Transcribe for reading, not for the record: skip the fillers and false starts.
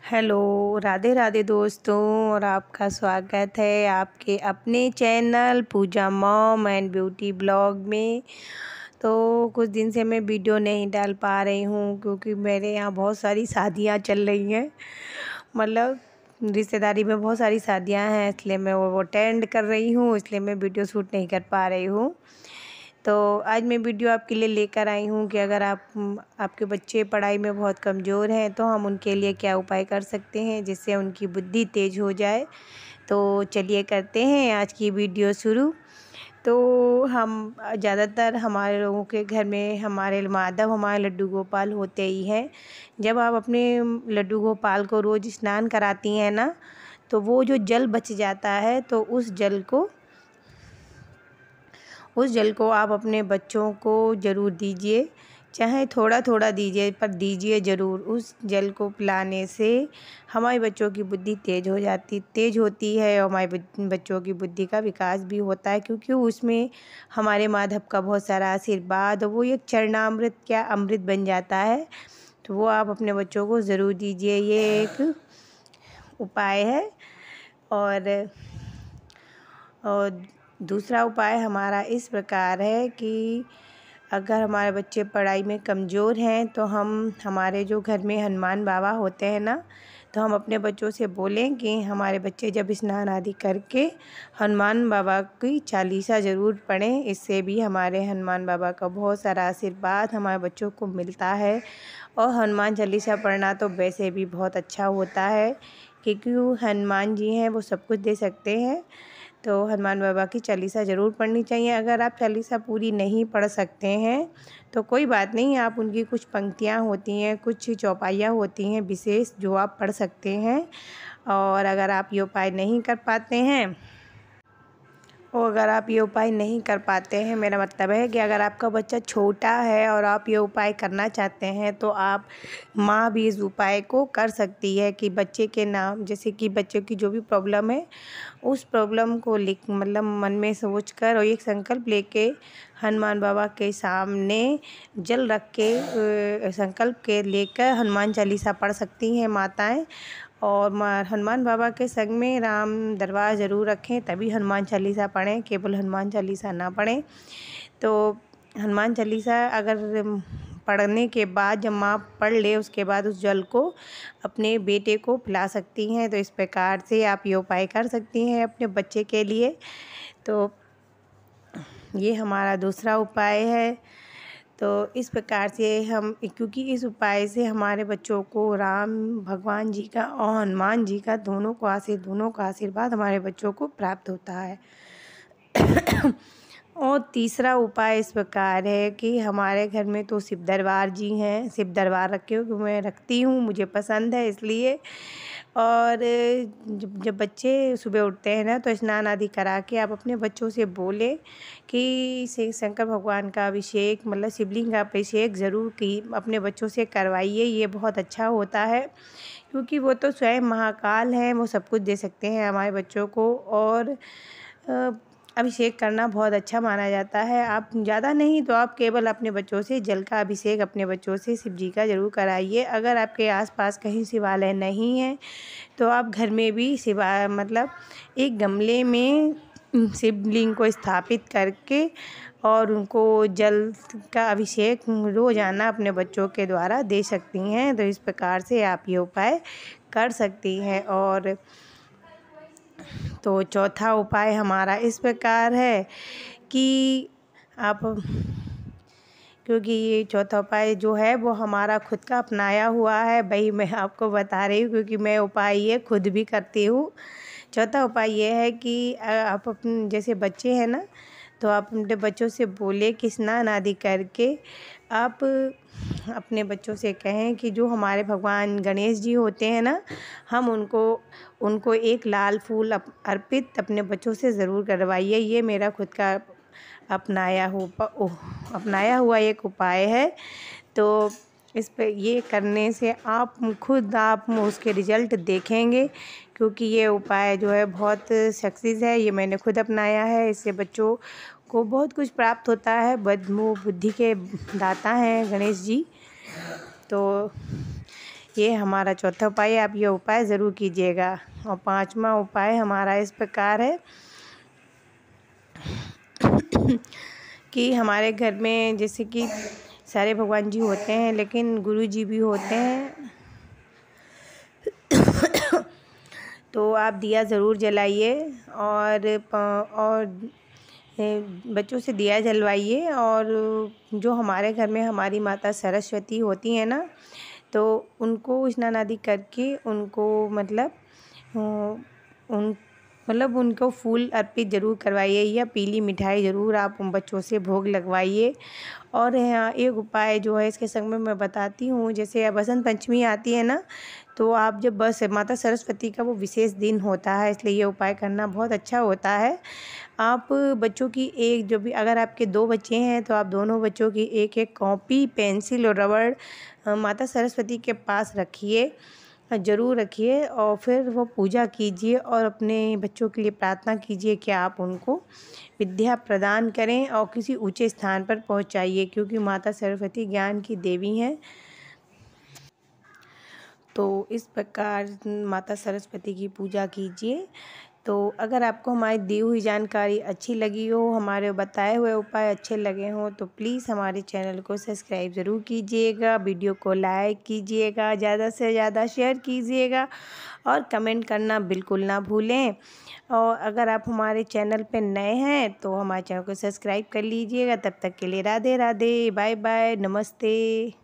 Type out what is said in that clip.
Hello, Radhe Radhe दोस्तों। और आपका स्वागत है आपके अपने channel Pooja mom and beauty blog में। तो कुछ दिन से मैं वीडियो नहीं डाल पा रही हूँ क्योंकि मेरे यहाँ बहुत सारी शादियाँ चल रही हैं। मतलब रिश्तेदारी में बहुत सारी शादियाँ हैं, इसलिए मैं वो अटेंड कर रही हूँ, इसलिए मैं वीडियो शूट नहीं कर पा रही हूँ। तो आज मैं वीडियो आपके लिए लेकर आई हूँ कि अगर आपके बच्चे पढ़ाई में बहुत कमज़ोर हैं तो हम उनके लिए क्या उपाय कर सकते हैं जिससे उनकी बुद्धि तेज़ हो जाए। तो चलिए करते हैं आज की वीडियो शुरू। तो हम ज़्यादातर हमारे लोगों के घर में हमारे माधव हमारे लड्डू गोपाल होते ही हैं। जब आप अपने लड्डू गोपाल को रोज़ स्नान कराती हैं ना, तो वो जो जल बच जाता है तो उस जल को आप अपने बच्चों को ज़रूर दीजिए, चाहे थोड़ा थोड़ा दीजिए पर दीजिए ज़रूर। उस जल को पिलाने से हमारे बच्चों की बुद्धि तेज़ होती है और हमारे बच्चों की बुद्धि का विकास भी होता है, क्योंकि उसमें हमारे माधव का बहुत सारा आशीर्वाद, वो एक चरणामृत क्या अमृत बन जाता है। तो वो आप अपने बच्चों को ज़रूर दीजिए, ये एक उपाय है। और दूसरा उपाय हमारा इस प्रकार है कि अगर हमारे बच्चे पढ़ाई में कमज़ोर हैं तो हमारे जो घर में हनुमान बाबा होते हैं ना, तो हम अपने बच्चों से बोलें कि हमारे बच्चे जब स्नान आदि करके हनुमान बाबा की चालीसा ज़रूर पढ़ें। इससे भी हमारे हनुमान बाबा का बहुत सारा आशीर्वाद हमारे बच्चों को मिलता है। और हनुमान चालीसा पढ़ना तो वैसे भी बहुत अच्छा होता है, क्योंकि वो हनुमान जी हैं, वो सब कुछ दे सकते हैं। तो हनुमान बाबा की चालीसा ज़रूर पढ़नी चाहिए। अगर आप चालीसा पूरी नहीं पढ़ सकते हैं तो कोई बात नहीं, आप उनकी कुछ पंक्तियाँ होती हैं, कुछ चौपाइयाँ होती हैं विशेष, जो आप पढ़ सकते हैं। और अगर आप ये उपाय नहीं कर पाते हैं मेरा मतलब है कि अगर आपका बच्चा छोटा है और आप ये उपाय करना चाहते हैं तो आप माँ भी इस उपाय को कर सकती है कि बच्चे के नाम, जैसे कि बच्चे की जो भी प्रॉब्लम है उस प्रॉब्लम को मतलब मन में सोच कर और एक संकल्प लेके हनुमान बाबा के सामने जल रख के संकल्प के लेकर हनुमान चालीसा पढ़ सकती हैं माताएं। और हनुमान बाबा के संग में राम दरबार ज़रूर रखें, तभी हनुमान चालीसा पढ़ें, केवल हनुमान चालीसा ना पढ़ें। तो हनुमान चालीसा अगर पढ़ने के बाद जब माँ पढ़ ले, उसके बाद उस जल को अपने बेटे को पिला सकती हैं। तो इस प्रकार से आप ये उपाय कर सकती हैं अपने बच्चे के लिए। तो ये हमारा दूसरा उपाय है। तो इस प्रकार से क्योंकि इस उपाय से हमारे बच्चों को राम भगवान जी का और हनुमान जी का दोनों का आशीर्वाद हमारे बच्चों को प्राप्त होता है। और तीसरा उपाय इस प्रकार है कि हमारे घर में तो शिव दरबार जी हैं, शिव दरबार मैं रखती हूँ, मुझे पसंद है इसलिए। और जब बच्चे सुबह उठते हैं ना, तो स्नान आदि करा के आप अपने बच्चों से बोलें कि शंकर भगवान का अभिषेक, मतलब शिवलिंग का अभिषेक ज़रूर की अपने बच्चों से करवाइए। ये बहुत अच्छा होता है, क्योंकि वो तो स्वयं महाकाल हैं, वो सब कुछ दे सकते हैं हमारे बच्चों को। और अभिषेक करना बहुत अच्छा माना जाता है। आप ज़्यादा नहीं तो आप केवल अपने बच्चों से जल का अभिषेक अपने बच्चों से शिव जी का ज़रूर कराइए। अगर आपके आसपास कहीं शिवालय नहीं है तो आप घर में भी मतलब एक गमले में शिवलिंग को स्थापित करके और उनको जल का अभिषेक रोज़ाना अपने बच्चों के द्वारा दे सकती हैं। तो इस प्रकार से आप ये उपाय कर सकती हैं। और तो चौथा उपाय हमारा इस प्रकार है कि क्योंकि ये चौथा उपाय जो है वो हमारा खुद का अपनाया हुआ है, वही मैं आपको बता रही हूँ, क्योंकि मैं उपाय ये खुद भी करती हूँ। चौथा उपाय ये है कि आप अपने जैसे बच्चे हैं ना, तो आप अपने बच्चों से बोले कि स्नान आदि करके आप अपने बच्चों से कहें कि जो हमारे भगवान गणेश जी होते हैं ना, हम उनको एक लाल फूल अर्पित अपने बच्चों से ज़रूर करवाइए। ये मेरा खुद का अपनाया हुआ एक उपाय है। तो इस पे ये करने से आप उसके रिज़ल्ट देखेंगे, क्योंकि ये उपाय जो है बहुत सक्सेस है। ये मैंने खुद अपनाया है, इससे बच्चों को बहुत कुछ प्राप्त होता है। बुद्धि के दाता हैं गणेश जी। तो ये हमारा चौथा उपाय है, आप ये उपाय ज़रूर कीजिएगा। और पांचवा उपाय हमारा इस प्रकार है कि हमारे घर में जैसे कि सारे भगवान जी होते हैं, लेकिन गुरु जी भी होते हैं। तो आप दिया ज़रूर जलाइए और बच्चों से दिया जलवाइए। और जो हमारे घर में हमारी माता सरस्वती होती है ना, तो उनको स्नान आदि करके उनको उनको फूल अर्पित ज़रूर करवाइए या पीली मिठाई ज़रूर आप उन बच्चों से भोग लगवाइए। और यहाँ एक उपाय जो है इसके संग में मैं बताती हूँ, जैसे अब बसंत पंचमी आती है ना, तो आप जब बस माता सरस्वती का वो विशेष दिन होता है, इसलिए ये उपाय करना बहुत अच्छा होता है। आप बच्चों की एक जो भी अगर आपके 2 बच्चे हैं तो आप दोनों बच्चों की एक-एक कॉपी, पेंसिल और रबड़ माता सरस्वती के पास रखिए, ज़रूर रखिए। और फिर वो पूजा कीजिए और अपने बच्चों के लिए प्रार्थना कीजिए कि आप उनको विद्या प्रदान करें और किसी ऊँचे स्थान पर पहुँचाइए, क्योंकि माता सरस्वती ज्ञान की देवी हैं। तो इस प्रकार माता सरस्वती की पूजा कीजिए। तो अगर आपको हमारी दी हुई जानकारी अच्छी लगी हो, हमारे बताए हुए उपाय अच्छे लगे हों, तो प्लीज़ हमारे चैनल को सब्सक्राइब ज़रूर कीजिएगा, वीडियो को लाइक कीजिएगा, ज़्यादा से ज़्यादा शेयर कीजिएगा और कमेंट करना बिल्कुल ना भूलें। और अगर आप हमारे चैनल पे नए हैं तो हमारे चैनल को सब्सक्राइब कर लीजिएगा। तब तक के लिए राधे राधे, बाय बाय, नमस्ते।